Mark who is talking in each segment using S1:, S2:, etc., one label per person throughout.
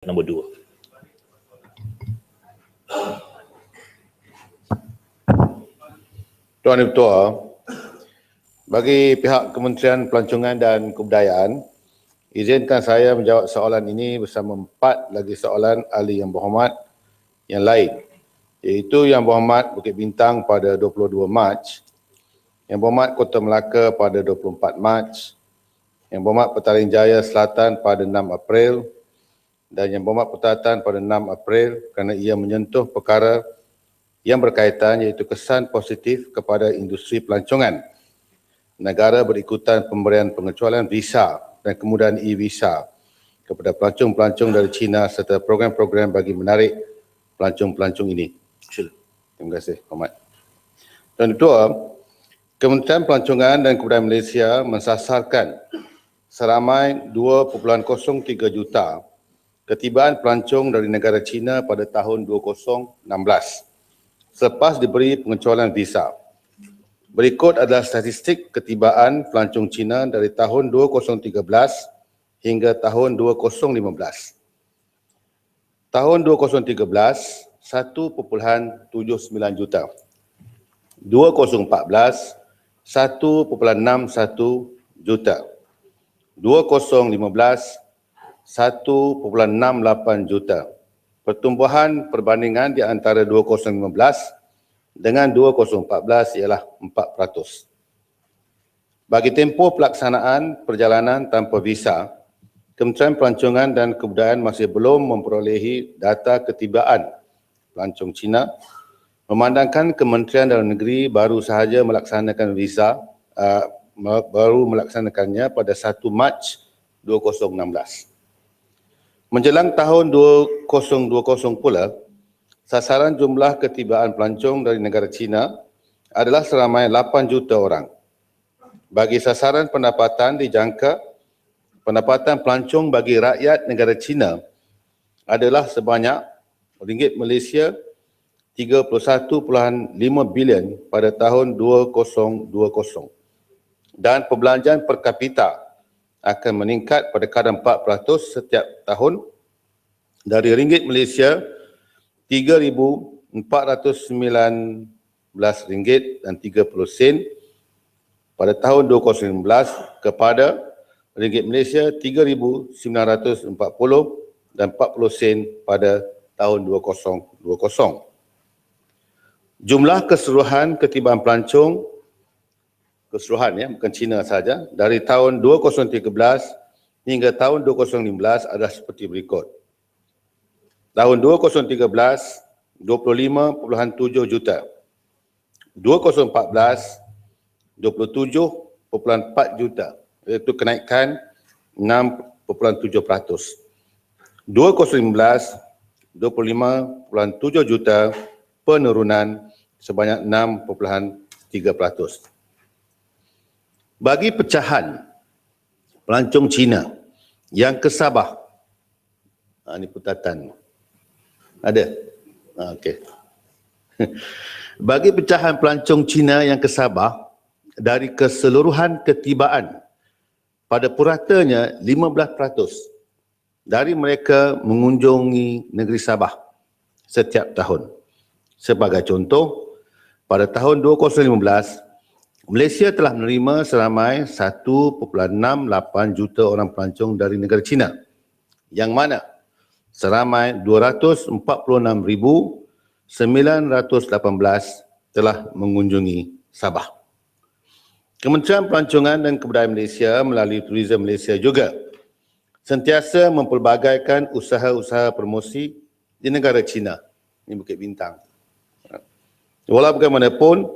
S1: Nombor 2.
S2: Tuan Ibu Ketua, bagi pihak Kementerian Pelancongan dan Kebudayaan, izinkan saya menjawab soalan ini bersama 4 lagi soalan ahli yang berhormat yang lain, iaitu Yang Berhormat Bukit Bintang pada 22 Mac, Yang Berhormat Kota Melaka pada 24 Mac, Yang Berhormat Petaling Jaya Selatan pada 6 April dan Yang Berhormat Pertatan pada 6 April kerana ia menyentuh perkara yang berkaitan iaitu kesan positif kepada industri pelancongan. Negara berikutan pemberian pengecualian visa dan kemudahan e-visa kepada pelancong-pelancong dari China serta program-program bagi menarik pelancong-pelancong ini. Terima kasih, Hormat. Tuan Ketua, Kementerian Pelancongan dan Kebudayaan Malaysia mensasarkan seramai 2.03 juta ketibaan pelancong dari negara China pada tahun 2016 selepas diberi pengecualian visa. Berikut adalah statistik ketibaan pelancong Cina dari tahun 2013 hingga tahun 2015. Tahun 2013, 1.79 juta. 2014, 1.61 juta. 2015, 1.68 juta. Pertumbuhan perbandingan di antara 2015 dengan 2014 ialah 4%. Bagi tempoh pelaksanaan perjalanan tanpa visa, Kementerian Pelancongan dan Kebudayaan masih belum memperolehi data ketibaan pelancong Cina, memandangkan Kementerian Dalam Negeri baru sahaja melaksanakan melaksanakannya pada 1 Mac 2016. Menjelang tahun 2020 pula, sasaran jumlah ketibaan pelancong dari negara China adalah seramai 8 juta orang. Bagi sasaran pendapatan dijangka, pendapatan pelancong bagi rakyat negara China adalah sebanyak ringgit Malaysia 31.5 bilion pada tahun 2020 dan perbelanjaan per kapita akan meningkat pada kadar 4% setiap tahun dari ringgit Malaysia RM3,419.30 pada tahun 2019 kepada ringgit Malaysia RM3,940 dan 40 sen pada tahun 2020. Jumlah keseluruhan ketibaan pelancong bukan Cina saja, dari tahun 2013 hingga tahun 2015 adalah seperti berikut. Tahun 2013, 25.7 juta. 2014, 27.4 juta, iaitu kenaikan 6.7%. 2015, 25.7 juta, penurunan sebanyak 6.3%. Bagi pecahan pelancong Cina yang ke Sabah, ini putatan. Ada? Okey. Bagi pecahan pelancong Cina yang ke Sabah, dari keseluruhan ketibaan, pada puratanya 15% dari mereka mengunjungi negeri Sabah setiap tahun. Sebagai contoh, pada tahun 2015, Malaysia telah menerima seramai 1.68 juta orang pelancong dari negara China, yang mana seramai 246,918 telah mengunjungi Sabah. Kementerian Pelancongan dan Kebudayaan Malaysia melalui Tourism Malaysia juga sentiasa mempelbagaikan usaha-usaha promosi di negara China, ini Bukit Bintang. Walau bagaimanapun,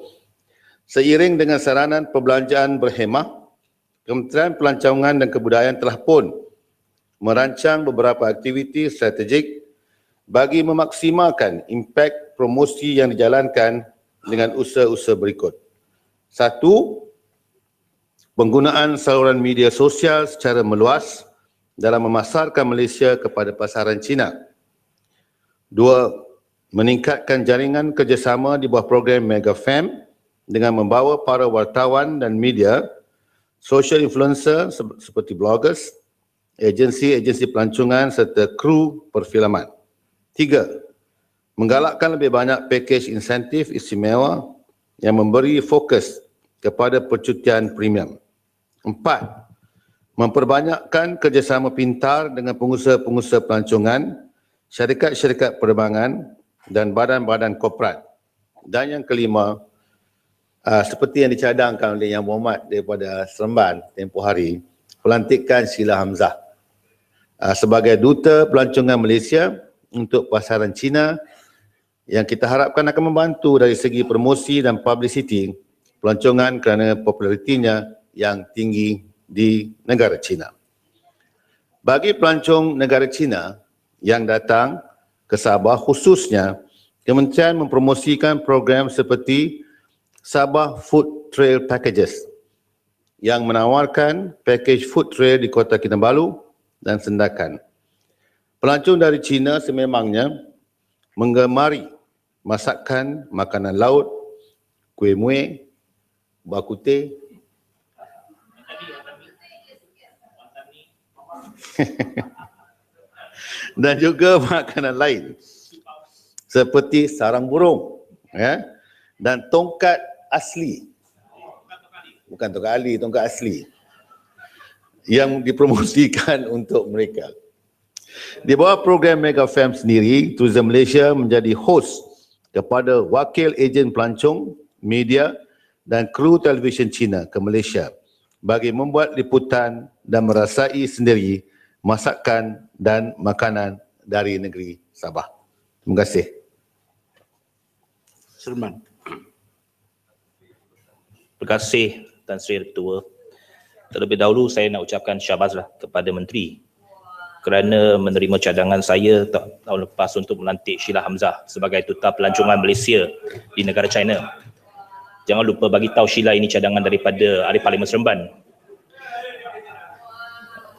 S2: seiring dengan saranan perbelanjaan berhemah, Kementerian Pelancongan dan Kebudayaan telah pun merancang beberapa aktiviti strategik bagi memaksimalkan impak promosi yang dijalankan dengan usaha-usaha berikut. 1. Penggunaan saluran media sosial secara meluas dalam memasarkan Malaysia kepada pasaran China. 2. Meningkatkan jaringan kerjasama di bawah program MegaFam dengan membawa para wartawan dan media, social influencer seperti bloggers agensi-agensi pelancongan serta kru perfilman. 3. Menggalakkan lebih banyak pakej insentif istimewa yang memberi fokus kepada percutian premium. 4. Memperbanyakkan kerjasama pintar dengan pengusaha-pengusaha pelancongan, syarikat-syarikat penerbangan dan badan-badan korporat. Dan yang kelima, seperti yang dicadangkan oleh Yang Berhormat daripada Seremban tempoh hari, pelantikan Sheila Hamzah sebagai Duta Pelancongan Malaysia untuk pasaran Cina yang kita harapkan akan membantu dari segi promosi dan publicity pelancongan kerana popularitinya yang tinggi di negara China. Bagi pelancong negara China yang datang ke Sabah khususnya, Kementerian mempromosikan program seperti Sabah Food Trail Packages yang menawarkan pakej food trail di Kota Kinabalu dan Sendakan. Pelancong dari China sememangnya menggemari masakan makanan laut, kuih muih, bak kutih, dan juga makanan lain seperti sarang burung dan tongkat asli. Bukan tongkat ali, tongkat asli yang dipromosikan untuk mereka. Di bawah program Mega Fam sendiri, Tourism Malaysia menjadi host kepada wakil ejen pelancong, media dan kru televisyen Cina ke Malaysia bagi membuat liputan dan merasai sendiri masakan dan makanan dari negeri Sabah. Terima kasih.
S1: Seremban.
S3: Terima kasih Tan Sri Ketua. Terlebih dahulu saya nak ucapkan syabaslah kepada Menteri kerana menerima cadangan saya tahun lepas untuk melantik Sheila Hamzah sebagai Duta Pelancongan Malaysia di negara China. Jangan lupa bagi tahu Sheila ini cadangan daripada Ahli Parlimen Seremban.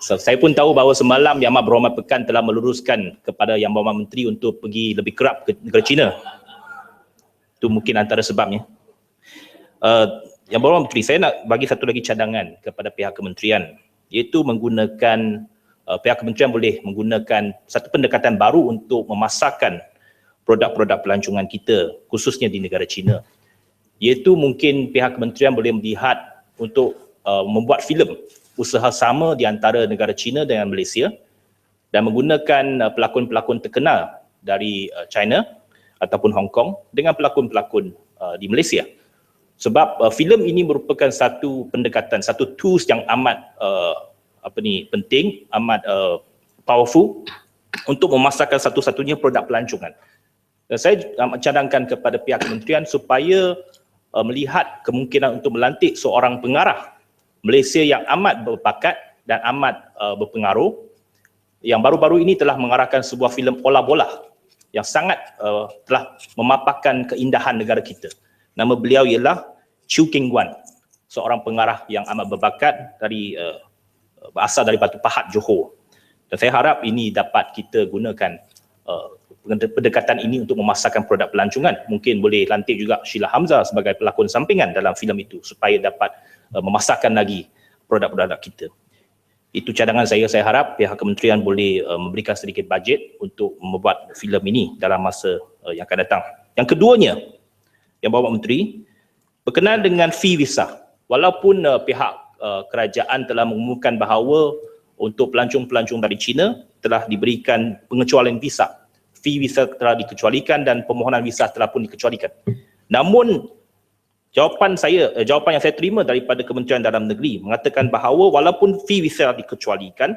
S3: Saya pun tahu bahawa semalam Yang Amat Berhormat Pekan telah meluruskan kepada Yang Berhormat Menteri untuk pergi lebih kerap ke negara China. Itu mungkin antara sebabnya. Yang Berhormat Menteri, saya nak bagi satu lagi cadangan kepada pihak kementerian, iaitu menggunakan pihak kementerian boleh menggunakan satu pendekatan baru untuk memasarkan produk-produk pelancongan kita khususnya di negara China, iaitu mungkin pihak kementerian boleh melihat untuk membuat filem usaha sama di antara negara China dengan Malaysia dan menggunakan pelakon-pelakon terkenal dari China ataupun Hong Kong dengan pelakon-pelakon di Malaysia. Sebab filem ini merupakan satu pendekatan, satu tools yang amat penting, amat powerful untuk memasarkan satu-satunya produk pelancongan. Dan saya cadangkan kepada pihak kementerian supaya melihat kemungkinan untuk melantik seorang pengarah Malaysia yang amat berbakat dan amat berpengaruh, yang baru-baru ini telah mengarahkan sebuah filem Ola Bola yang sangat telah memaparkan keindahan negara kita. Nama beliau ialah Chew Keng Guan, seorang pengarah yang amat berbakat dari berasal dari Batu Pahat, Johor. Dan saya harap ini dapat kita gunakan pendekatan ini untuk memasarkan produk pelancongan. Mungkin boleh lantik juga Sheila Hamzah sebagai pelakon sampingan dalam filem itu supaya dapat memasarkan lagi produk-produk kita. Itu cadangan saya harap pihak kementerian boleh memberikan sedikit bajet untuk membuat filem ini dalam masa yang akan datang. Yang keduanya, Yang Berhormat Menteri, berkenaan dengan fee visa. Walaupun pihak kerajaan telah mengumumkan bahawa untuk pelancong-pelancong dari China telah diberikan pengecualian visa. Fee visa telah dikecualikan dan permohonan visa telah pun dikecualikan. Namun jawapan yang saya terima daripada Kementerian Dalam Negeri mengatakan bahawa walaupun fee visa dikecualikan,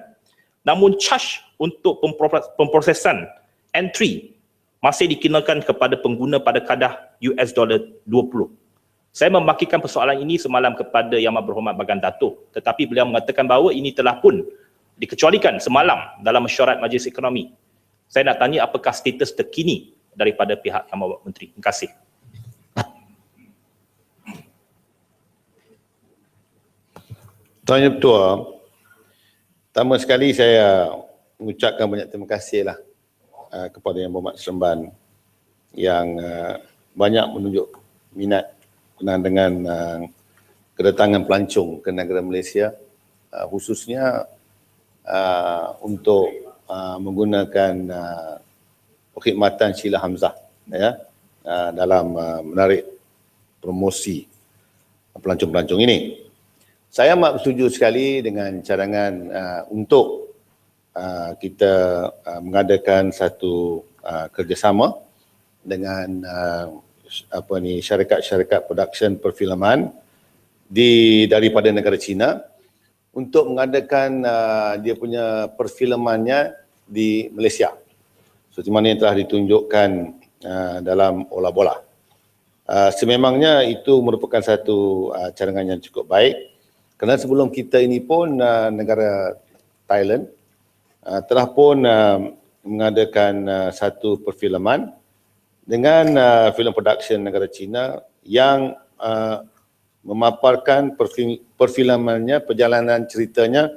S3: namun charge untuk pemprosesan entry masih dikenakan kepada pengguna pada kadar $20. Saya memakikan persoalan ini semalam kepada Yang Amat Berhormat Bagan Datuk, tetapi beliau mengatakan bahawa ini telah pun dikecualikan semalam dalam mesyuarat Majlis Ekonomi. Saya nak tanya apakah status terkini daripada pihak Yang Amat Menteri. Terima kasih.
S2: Tuan Yang Ketua, pertama sekali saya mengucapkan banyak terima kasihlah kepada Yang Berhormat Seremban yang banyak menunjuk minat berkenaan dengan kedatangan pelancong ke negara Malaysia, khususnya untuk menggunakan perkhidmatan Sheila Hamzah ya, dalam menarik promosi pelancong-pelancong ini. Saya amat bersetuju sekali dengan cadangan untuk kita mengadakan satu kerjasama dengan syarikat-syarikat production perfilman daripada negara China untuk mengadakan dia punya perfilmannya di Malaysia. Seperti mana yang telah ditunjukkan dalam Ola Bola. Sememangnya itu merupakan satu cadangan yang cukup baik kerana sebelum kita ini pun negara Thailand telah pun mengadakan satu perfilman dengan film production negara China yang memaparkan perfilmannya, perjalanan ceritanya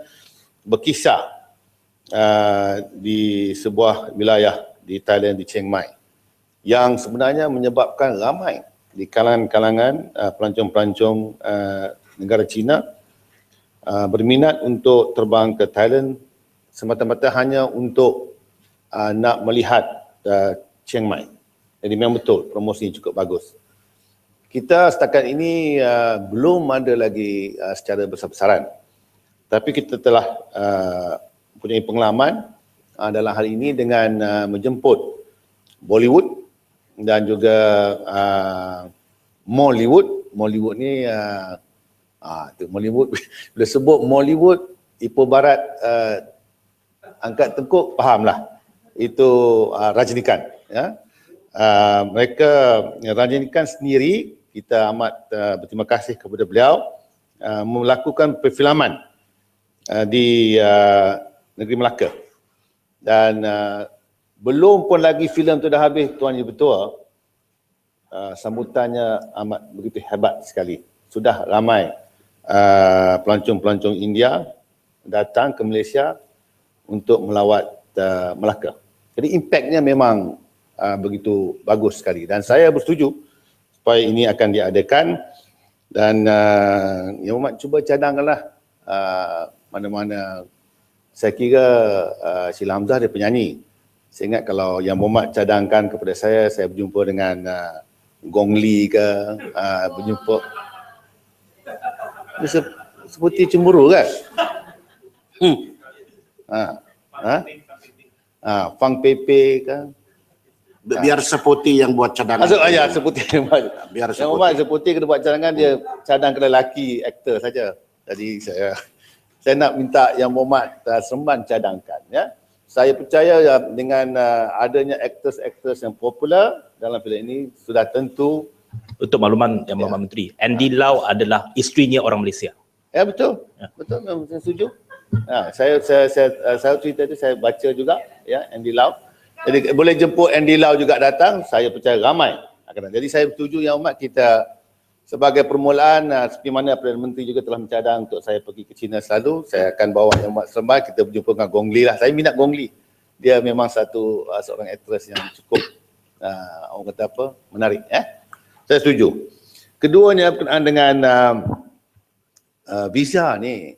S2: berkisah di sebuah wilayah di Thailand, di Chiang Mai, yang sebenarnya menyebabkan ramai di kalangan pelancong-pelancong negara China berminat untuk terbang ke Thailand semata-mata hanya untuk nak melihat Chiang Mai. Jadi memang betul promosi cukup bagus. Kita setakat ini belum ada lagi secara besar-besaran. Tapi kita telah mempunyai pengalaman dalam hal ini dengan menjemput Bollywood dan juga Mollywood. Mollywood ni Mollywood bila sebut Mollywood, Ipoh Barat angkat tengkuk, fahamlah. Itu Rajinikanth ya. Mereka Rajinikanth sendiri, kita amat berterima kasih kepada beliau melakukan perfilman di negeri Melaka. Dan belum pun lagi filem tu dah habis, Tuan Ibu Ketua, sambutannya amat begitu hebat sekali. Sudah ramai pelancong-pelancong India datang ke Malaysia untuk melawat Melaka. Jadi impaknya memang begitu bagus sekali dan saya bersetuju supaya ini akan diadakan dan Yang Hormat cuba cadangkanlah mana-mana. Saya kira Sheila Hamzah dia penyanyi. Saya ingat kalau Yang Hormat cadangkan kepada saya berjumpa dengan Gong Li ke, berjumpa dia seperti cemburu kan? Fang Pepe kan?
S1: Biar seputi yang buat cadangan.
S2: Ya, seputi yang buat.
S1: Biar
S2: Yang Hormat seputi kena buat cadangan, dia cadang ke lelaki aktor saja. Jadi saya nak minta Yang Hormat Seremban cadangkan ya. Saya percaya dengan adanya aktris-aktris yang popular dalam filem ini sudah tentu.
S3: Untuk makluman Yang Berhormat Menteri, Andy Lau adalah isterinya orang Malaysia.
S2: Ya betul.
S3: Ya.
S2: Betul, memang saya setuju. Saya cerita itu saya baca juga ya, Andy Lau. Jadi boleh jemput Andy Lau juga datang, saya percaya ramai akan datang. Jadi saya setuju Yang Hormat, kita sebagai permulaan seperti mana Perdana Menteri juga telah mencadang untuk saya pergi ke China selalu, saya akan bawa Yang Hormat Seremban, kita berjumpa dengan Gong Li lah. Saya minat Gong Li. Dia memang seorang aktris yang cukup orang kata apa, menarik ya. Saya setuju. Keduanya berkenaan dengan visa ni.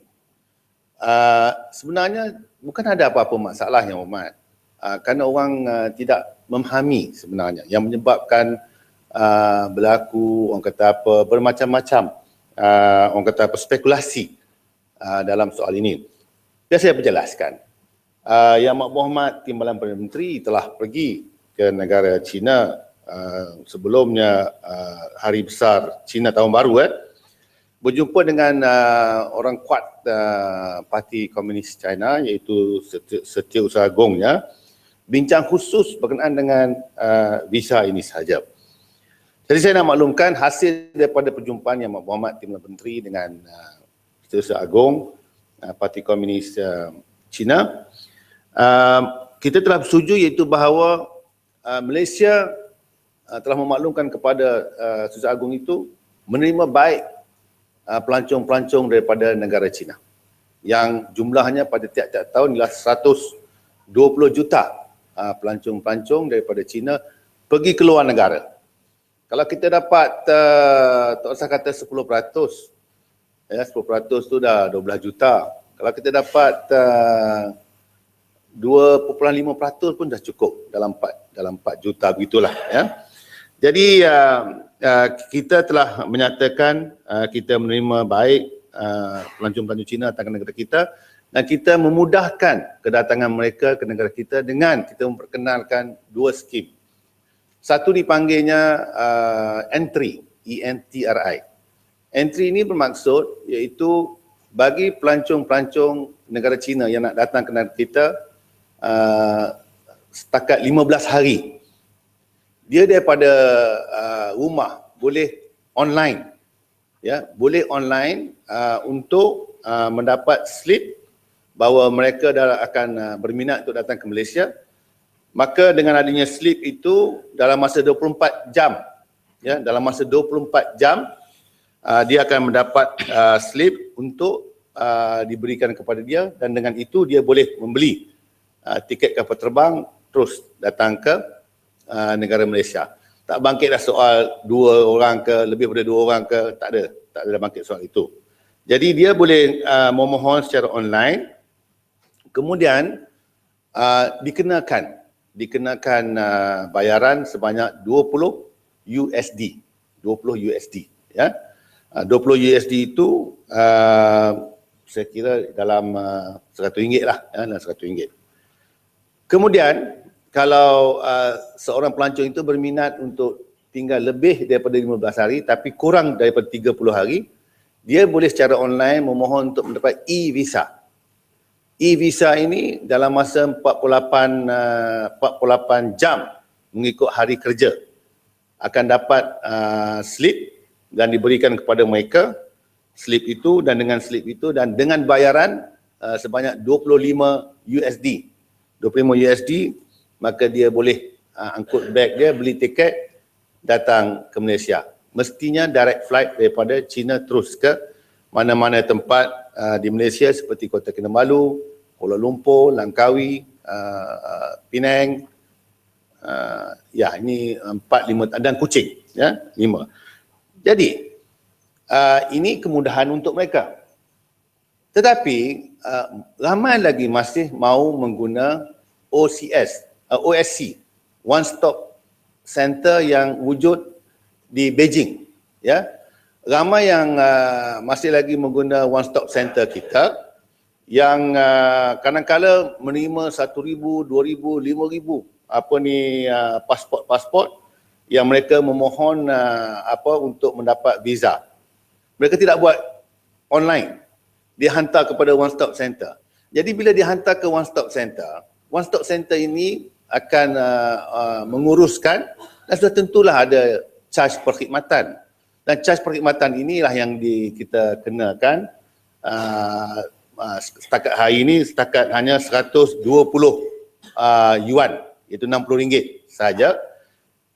S2: Sebenarnya bukan ada apa-apa masalah Yang Hormat. Kerana orang tidak memahami sebenarnya yang menyebabkan berlaku orang kata apa, bermacam-macam orang kata apa, spekulasi dalam soal ini. Biar saya berjelaskan. Yang Berhormat Timbalan Perdana Menteri telah pergi ke negara China sebelumnya hari besar China tahun baru berjumpa dengan orang kuat Parti Komunis China iaitu Setiausaha Agongnya, bincang khusus berkenaan dengan visa ini sahaja. Jadi saya nak maklumkan hasil daripada perjumpaan Yang Berhormat Timbalan Menteri dengan Setiausaha Agong Parti Komunis China, kita telah bersetuju iaitu bahawa Malaysia telah memaklumkan kepada Setiausaha Agong itu menerima baik pelancong-pelancong daripada negara China yang jumlahnya pada tiap-tiap tahun ialah 120 juta pelancong-pelancong daripada China pergi ke luar negara. Kalau kita dapat tak usah kata 10%, ya 10% tu dah 12 juta. Kalau kita dapat 2.5% pun dah cukup dalam 4 juta begitulah ya. Jadi kita telah menyatakan kita menerima baik pelancong-pelancong Cina datang ke negara kita dan kita memudahkan kedatangan mereka ke negara kita dengan kita memperkenalkan 2 skim. Satu dipanggilnya entry, ENTRI. Entry ini bermaksud iaitu bagi pelancong-pelancong negara Cina yang nak datang ke negara kita setakat 15 hari. Dia daripada rumah boleh online. Ya, boleh online untuk mendapat slip bahawa mereka dah akan berminat untuk datang ke Malaysia. Maka dengan adanya slip itu dalam masa 24 jam, ya, dalam masa 24 jam dia akan mendapat slip untuk diberikan kepada dia dan dengan itu dia boleh membeli tiket kapal terbang terus datang ke negara Malaysia. Tak bangkitlah soal 2 orang ke, lebih daripada 2 orang ke, tak ada bangkit soal itu. Jadi dia boleh memohon secara online, kemudian dikenakan bayaran sebanyak 20 USD. 20 USD, ya. 20 USD itu saya kira dalam RM100 lah, ya, dalam RM100. Kemudian kalau seorang pelancong itu berminat untuk tinggal lebih daripada 15 hari tapi kurang daripada 30 hari, dia boleh secara online memohon untuk mendapat e-visa. E-visa ini dalam masa 48 jam mengikut hari kerja akan dapat slip dan diberikan kepada mereka slip itu dan dengan slip itu dan dengan bayaran sebanyak 25 USD. 25 USD, maka dia boleh angkut beg dia, beli tiket, datang ke Malaysia. Mestinya direct flight daripada China terus ke mana-mana tempat di Malaysia seperti Kota Kinabalu, Kuala Lumpur, Langkawi, Penang, ya ini 4, 5 dan Kuching, ya 5. Jadi ini kemudahan untuk mereka. Tetapi ramai lagi masih mahu mengguna OSC, One Stop Center yang wujud di Beijing, ya. Ramai yang masih lagi mengguna One Stop Center kita yang kadang-kala menerima 1,000, 2,000, 5,000 pasport yang mereka memohon untuk mendapat visa. Mereka tidak buat online. Dia hantar kepada One Stop Center. Jadi bila dia hantar ke One Stop Center ini akan menguruskan dan sudah tentulah ada charge perkhidmatan. Dan charge perkhidmatan inilah yang kita kenakan setakat hari ini setakat hanya 120 yuan, iaitu RM60 saja.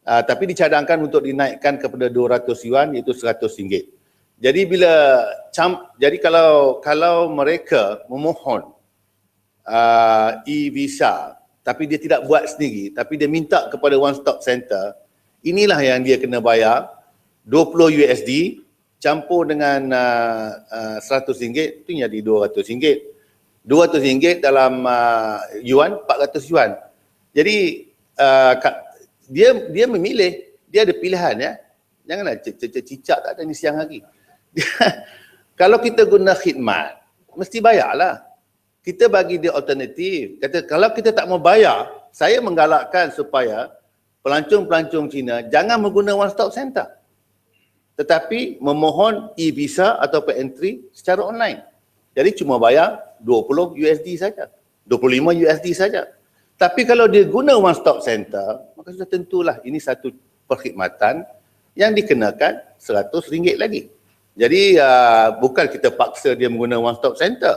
S2: Tapi dicadangkan untuk dinaikkan kepada 200 yuan, iaitu RM100. Jadi kalau mereka memohon e-visa tapi dia tidak buat sendiri, tapi dia minta kepada One Stop Center, inilah yang dia kena bayar 20 USD campur dengan RM100, itu jadi RM200. RM200 dalam yuan, 400 yuan. Jadi dia memilih, dia ada pilihan, ya. Janganlah cicak tak ada ni siang hari. Kalau kita guna khidmat, mesti bayarlah. Kita bagi dia alternatif. Kata kalau kita tak mau bayar, saya menggalakkan supaya pelancong-pelancong Cina jangan menggunakan One Stop Center, tetapi memohon e-visa atau entry secara online. Jadi cuma bayar 20 USD saja, 25 USD saja. Tapi kalau dia guna One Stop Center, maka sudah tentulah ini satu perkhidmatan yang dikenakan RM100 lagi. Jadi bukan kita paksa dia menggunakan One Stop Center.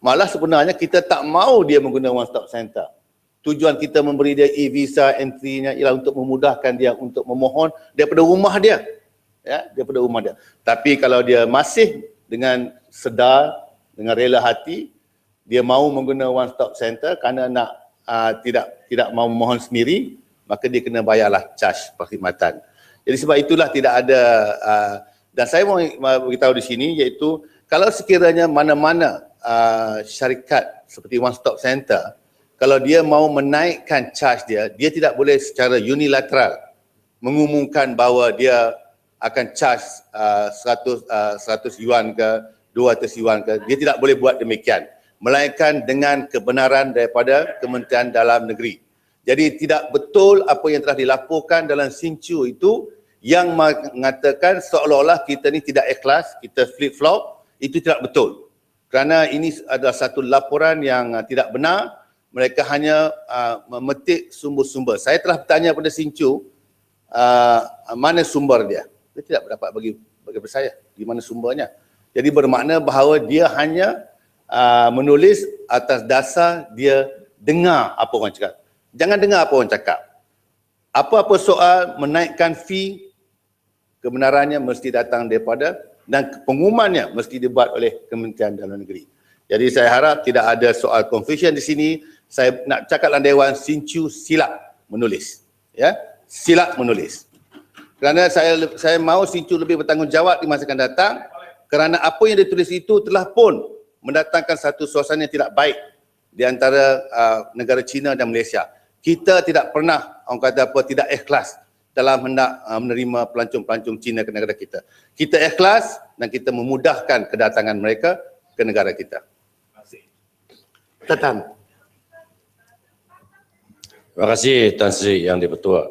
S2: Malah sebenarnya kita tak mau dia menggunakan One Stop Center. Tujuan kita memberi dia e-visa entry-nya ialah untuk memudahkan dia untuk memohon daripada rumah dia. Ya, daripada rumah dia. Tapi kalau dia masih dengan sedar, dengan rela hati, dia mahu menggunakan One Stop Center kerana nak tidak mahu memohon sendiri, maka dia kena bayarlah charge perkhidmatan. Jadi sebab itulah tidak ada dan saya mahu beritahu di sini iaitu kalau sekiranya mana-mana syarikat seperti One Stop Center, kalau dia mau menaikkan charge dia, dia tidak boleh secara unilateral mengumumkan bahawa dia akan charge 100 yuan ke 200 yuan ke. Dia tidak boleh buat demikian, melainkan dengan kebenaran daripada Kementerian Dalam Negeri. Jadi tidak betul apa yang telah dilaporkan dalam Sincu itu yang mengatakan seolah-olah kita ni tidak ikhlas, kita flip-flop. Itu tidak betul. Kerana ini adalah satu laporan yang tidak benar. Mereka hanya memetik sumber-sumber. Saya telah bertanya pada Sincu, mana sumber dia? Dia tidak dapat bagi kepada saya di mana sumbernya. Jadi bermakna bahawa dia hanya menulis atas dasar dia dengar apa orang cakap. Jangan dengar apa orang cakap. Apa-apa soal menaikkan fee, kebenarannya mesti datang daripada dan pengumumannya mesti dibuat oleh Kementerian Dalam Negeri. Jadi saya harap tidak ada soal confusion di sini. Saya nak cakap dalam Dewan, Sincu silap menulis. Ya, silap menulis. Kerana saya mahu Sincu lebih bertanggungjawab di masa akan datang, kerana apa yang ditulis itu telah pun mendatangkan satu suasana yang tidak baik di antara negara China dan Malaysia. Kita tidak pernah, orang kata apa, tidak ikhlas dalam hendak menerima pelancong-pelancong Cina ke negara kita. Kita ikhlas dan kita memudahkan kedatangan mereka ke negara kita.
S1: Tatan.
S4: Terima kasih Tan Sri Yang di-Pertua.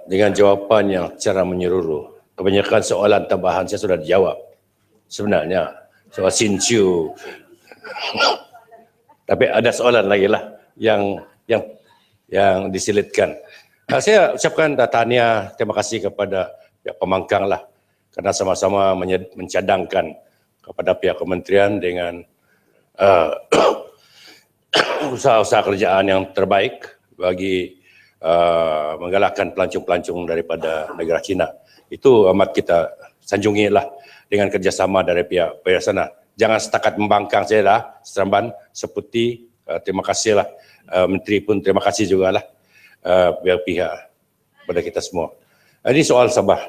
S4: Dengan jawapan yang secara menyeluruh, kebanyakan soalan tambahan saya sudah dijawab. Sebenarnya soal Sincu. Tapi ada soalan lagi lah yang diselitkan. Saya ucapkan tahniah, terima kasih kepada pihak pemangkang lah kerana sama-sama mencadangkan kepada pihak kementerian dengan usaha-usaha kerjaan yang terbaik bagi menggalakkan pelancong-pelancong daripada negara China. Itu amat kita sanjungi lah dengan kerjasama dari pihak sana. Jangan setakat membangkang saya lah, Seremban, seperti terima kasih lah. Menteri pun terima kasih jugalah pihak pada kita semua. Ini soal Sabah.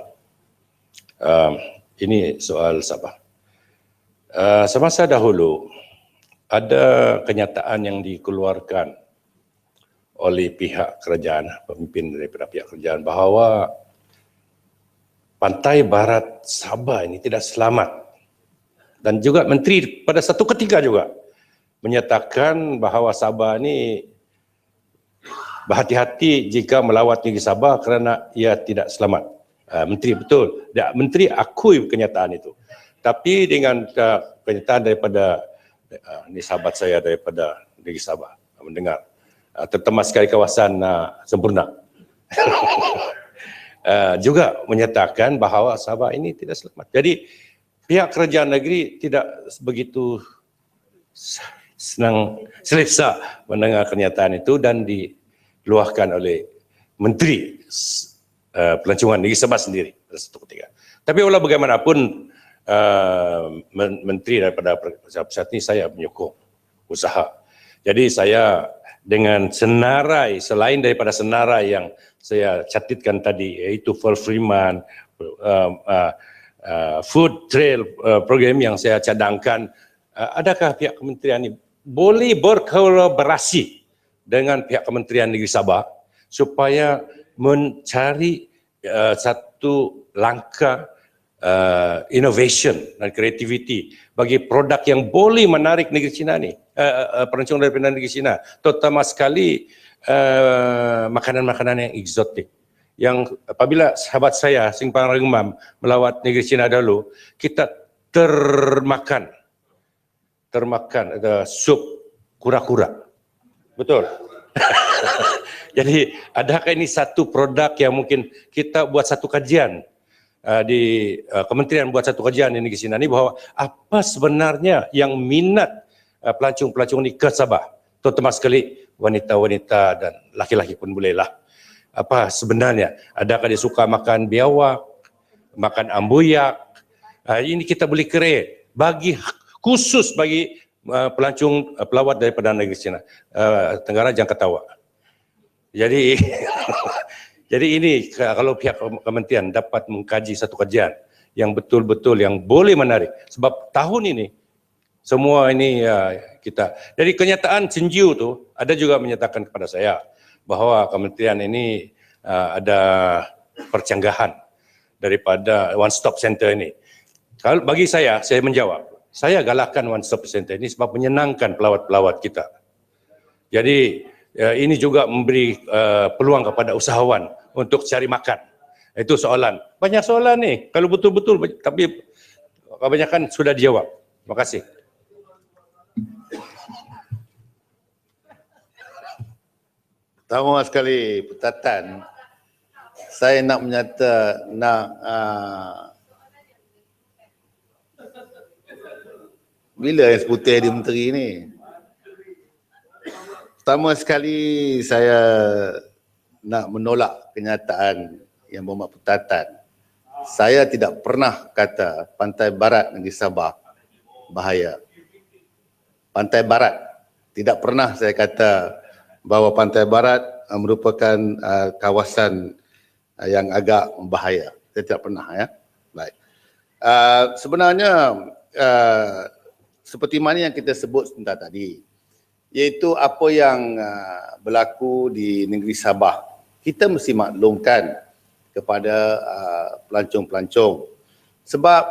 S4: Ini soal Sabah. Semasa dahulu ada kenyataan yang dikeluarkan oleh pihak kerajaan, pemimpin daripada pihak kerajaan bahawa pantai barat Sabah ini tidak selamat. Dan juga menteri pada satu ketika juga menyatakan bahawa Sabah ini berhati-hati jika melawat negeri Sabah kerana ia tidak selamat. Menteri betul. Menteri akui kenyataan itu. Tapi dengan kenyataan daripada ini sahabat saya daripada negeri Sabah mendengar terutama sekali kawasan Sempurna juga menyatakan bahawa Sabah ini tidak selamat. Jadi pihak kerajaan negeri tidak begitu senang selesa mendengar kenyataan itu dan diluahkan oleh Menteri Pelancongan Negeri Sabah sendiri pada satu ketika. Tapi walau bagaimanapun Menteri daripada pusat ini saya menyokong usaha. Jadi saya dengan senarai, selain daripada senarai yang saya catatkan tadi, iaitu fulfillment, food trail program yang saya cadangkan, adakah pihak kementerian ini boleh berkolaborasi dengan pihak Kementerian Negeri Sabah supaya mencari satu langkah innovation dan creativity bagi produk yang boleh menarik negeri China ni, pelancong daripada negeri China, terutama sekali makanan-makanan yang eksotik. Yang apabila sahabat saya Simpang Rengmam melawat negeri China dahulu, kita termakan sup kura-kura. Betul. Jadi adakah ini satu produk yang mungkin kita buat satu kajian di kementerian buat satu kajian di negeri China ni bahawa apa sebenarnya yang minat pelancong-pelancong ni ke Sabah, terutama sekali wanita-wanita dan laki-laki pun bolehlah. Apa sebenarnya? Adakah dia suka makan biawak, makan ambuyak? Ini kita boleh create bagi khusus bagi pelancong pelawat daripada negeri China. Tenggara jangan ketawa. Jadi jadi ini kalau pihak kementerian dapat mengkaji satu kajian yang betul-betul yang boleh menarik. Sebab tahun ini Semua ini kita. Dari kenyataan Sinju tu ada juga menyatakan kepada saya bahawa kementerian ini ada percanggahan daripada One Stop Center ini. Kalau bagi saya menjawab. Saya galakkan One Stop Center ini sebab menyenangkan pelawat-pelawat kita. Jadi ini juga memberi peluang kepada usahawan untuk cari makan. Itu soalan. Banyak soalan nih. Kalau betul-betul, tapi kebanyakan sudah dijawab. Terima kasih.
S2: Pertama sekali, Petatan, saya nak bila yang seputih di menteri ni? Pertama sekali saya nak menolak kenyataan Yang Berhormat Petatan. Saya tidak pernah kata pantai barat negeri Sabah bahaya. Pantai barat. Tidak pernah saya kata bahawa pantai barat merupakan kawasan yang agak berbahaya. Saya tidak pernah ya. Baik. Sebenarnya seperti mana yang kita sebut sebentar tadi, iaitu apa yang berlaku di negeri Sabah, kita mesti maklumkan kepada pelancong-pelancong. Sebab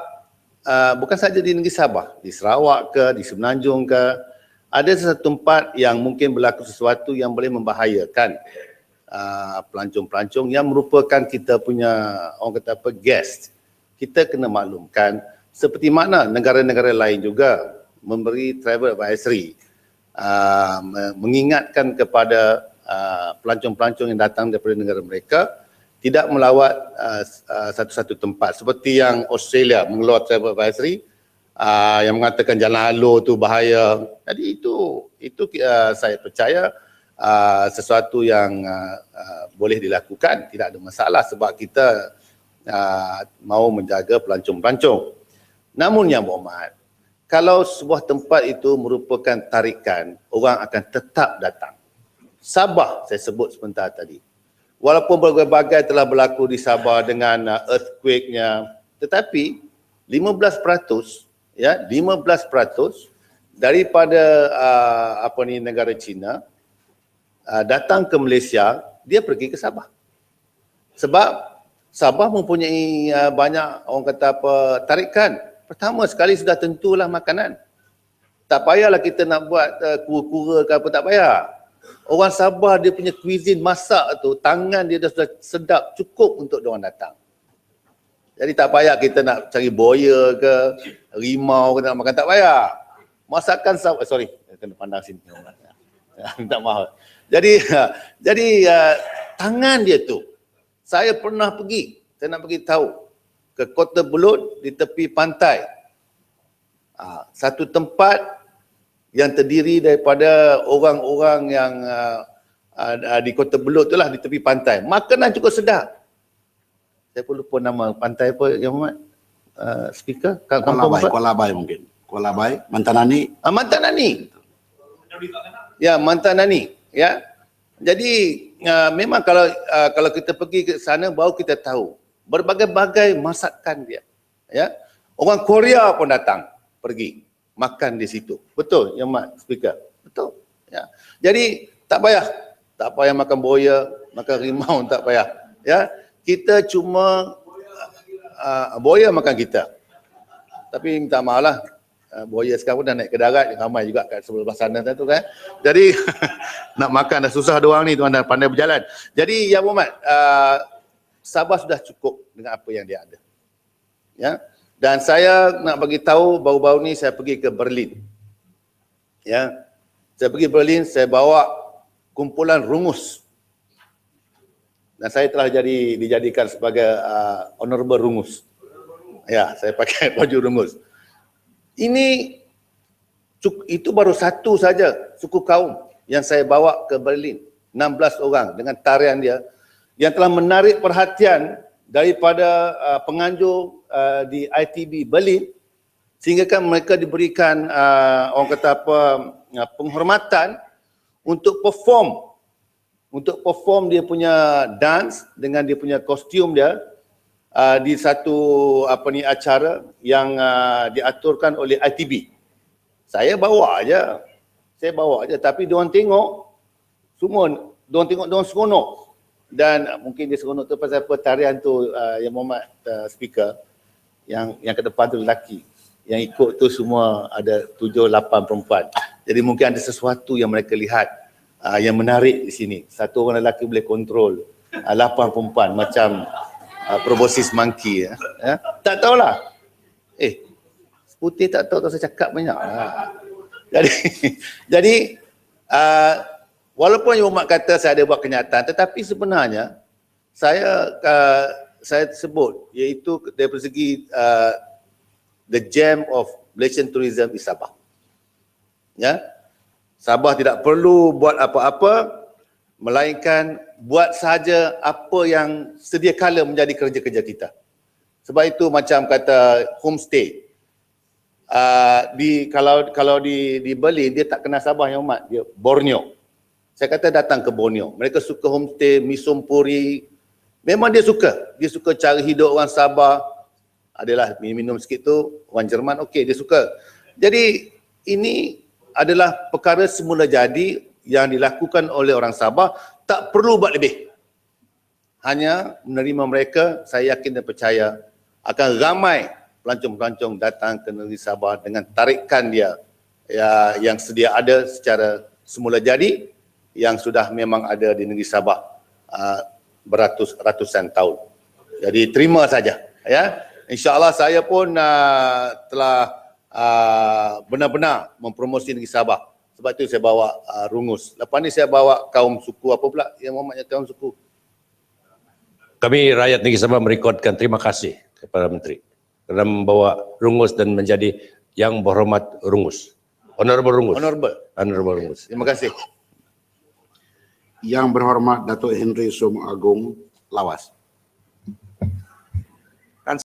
S2: bukan saja di negeri Sabah, di Sarawak ke, di Semenanjung ke, ada satu tempat yang mungkin berlaku sesuatu yang boleh membahayakan pelancong-pelancong yang merupakan kita punya, orang kata apa, guest. Kita kena maklumkan seperti mana negara-negara lain juga memberi travel advisory, mengingatkan kepada pelancong-pelancong yang datang daripada negara mereka tidak melawat satu-satu tempat. Seperti yang Australia mengeluarkan travel advisory yang mengatakan jalan Alor tu bahaya. Jadi itu saya percaya sesuatu yang boleh dilakukan, tidak ada masalah sebab kita mahu menjaga pelancong-pelancong. Namun Yang Berhormat, kalau sebuah tempat itu merupakan tarikan, orang akan tetap datang. Sabah saya sebut sebentar tadi. Walaupun berbagai-bagai telah berlaku di Sabah dengan earthquake-nya, tetapi 15% ya, 15% daripada negara China datang ke Malaysia, dia pergi ke Sabah. Sebab Sabah mempunyai banyak, orang kata apa, tarikan. Pertama sekali sudah tentulah makanan. Tak payahlah kita nak buat kura-kura ke apa, tak payah. Orang Sabah dia punya cuisine masak tu, tangan dia dah sudah sedap, cukup untuk diorang datang. Jadi tak payah kita nak cari boya ke, rimau ke nak makan, tak payah. Masakan Sabah, sorry, kena pandang sini. Minta maaf. Jadi tangan dia tu, saya pernah pergi, saya nak pergi tahu, ke Kota Belud di tepi pantai. Satu tempat yang terdiri daripada orang-orang yang di Kota Belud tu lah, di tepi pantai. Makanan cukup sedap. Saya pun lupa nama pantai apa, Yang Berhormat speaker.
S1: Kuala Bai mungkin. Kuala Bai, Mantanani.
S2: Mantanani. Ya, Mantanani. Ya. Jadi memang kalau kita pergi ke sana baru kita tahu berbagai-bagai masakan dia. Ya. Orang Korea pun datang pergi makan di situ. Betul, Yang Mat speaker. Betul. Ya. Jadi tak payah makan boya, makan rimau, tak payah. Ya. Kita cuma boya makan kita. Tapi minta maaf lah, boya sekarang pun dah naik ke darat, ramai juga kat sebelah sana tu kan. Jadi nak makan dah susah doang ni, tuan dah pandai berjalan. Jadi Yang Berhormat, Sabah sudah cukup dengan apa yang dia ada. Ya. Dan saya nak bagi tahu, baru-baru ni saya pergi ke Berlin. Ya. Saya pergi Berlin, saya bawa kumpulan rungus. Dan saya telah dijadikan sebagai honorable rungus. Ya, saya pakai baju rungus. Itu baru satu saja suku kaum yang saya bawa ke Berlin. 16 orang dengan tarian dia yang telah menarik perhatian daripada penganjur di ITB Berlin, sehingga kan mereka diberikan orang kata apa, penghormatan untuk perform dia punya dance dengan dia punya kostum dia di satu acara yang diaturkan oleh ITB. Saya bawa aja. Tapi diorang tengok semua, diorang tengok diorang seronok. Dan mungkin dia seronok tu pasal tarian tu Yang Berhormat speaker yang ke depan tu lelaki. Yang ikut tu semua ada 7-8 perempuan. Jadi mungkin ada sesuatu yang mereka lihat yang menarik di sini. Satu orang lelaki boleh kontrol 8 perempuan macam proboscis monkey. Tak tahulah. Putih tak tahu saya cakap banyak. Jadi walaupun Yang Berhormat kata saya ada buat kenyataan, tetapi sebenarnya saya sebut iaitu dari segi the gem of Malaysian tourism is Sabah. Ya. Sabah tidak perlu buat apa-apa melainkan buat sahaja apa yang sedia kala menjadi kerja-kerja kita. Sebab itu macam kata homestay. Kalau di Berlin dia tak kenal Sabah Yang Berhormat, dia Borneo. Saya kata datang ke Borneo. Mereka suka homestay, misumpuri. Memang dia suka cara hidup orang Sabah. Adalah minum sikit tu orang Jerman, okey dia suka. Jadi ini adalah perkara semula jadi yang dilakukan oleh orang Sabah, tak perlu buat lebih. Hanya menerima mereka, saya yakin dan percaya akan ramai pelancong-pelancong datang ke negeri Sabah dengan tarikan dia yang sedia ada secara semula jadi yang sudah memang ada di negeri Sabah ratusan tahun. Jadi terima saja ya. InsyaAllah saya pun telah benar-benar mempromosi negeri Sabah. Sebab itu saya bawa rungus. Lepas ni saya bawa kaum suku apa pula yang Muhammadnya kaum suku.
S4: Kami rakyat negeri Sabah merekodkan terima kasih kepada Menteri kerana membawa rungus dan menjadi Yang Berhormat Rungus. Honorable Rungus. Honorable Rungus.
S2: Terima kasih.
S1: Yang Berhormat Datuk Henry Som Agong Lawas.